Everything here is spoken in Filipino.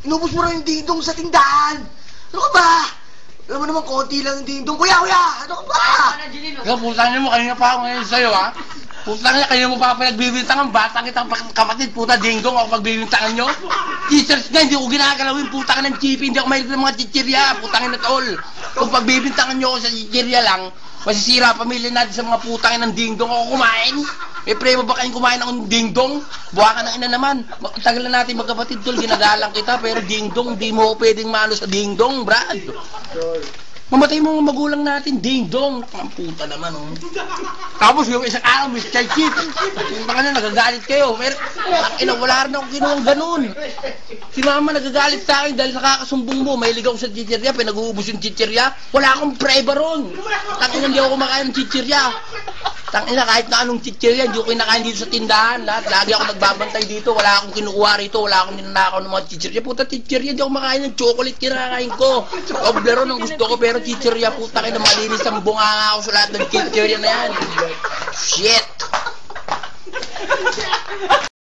Inubos mo rin yung dingdong sa tindahan. Ano ka ba? Alam mo naman, konti lang yung dingdong. Kuya! Ano ka ba? Ikaw, putang niyo mo, kanina pa ako ngayon sa'yo, ha? Putang niya, kanina mo pa pinagbibintangan, batang kitang kapatid, puta, dingdong ako pagbibintangan nyo. Teachers nga, hindi ko ginagalawin, putang ng chipi, hindi ako mahilig ng mga chichirya, putang na tol. Kung pagbibintangan nyo ako sa chichirya lang, masisira pamilya natin sa mga putang ng dingdong ako kumain. May prema ba kayong kumain ng dingdong? Buha ka ng ina naman. Tagal na natin magkapatid tol, ginagalang kita, pero dingdong, di mo pwedeng maano sa dingdong, Brad. Mamatay mo mga magulang natin, ding-dong. Ang puta naman, oh. Tapos yung isang araw, Mr. Chief. Yung mga na, nagagalit kayo. Pero, wala rin akong ginawang ganun. Si mama nagagalit sa akin dahil nakakasumbong mo. Mahilig ako sa chichirya, pinag-uubos yung chichirya. Wala akong preba ron. Tangina, hindi ako kumakain ng chichirya. Tangina, kahit na anong chichirya, hindi ko kinakain dito sa tindahan. Lagi ako nagbabantay dito. Wala akong kinukuha rito. Wala akong ninanakaw ng mga chichirya. Puta, chichirya, hindi ako makain ng chocolate, kinakain ko. Obleron ang gusto ko, pero chichirya, puta kayo na malinis ang bunga ako sa lahat ng chichirya na yan. Shit!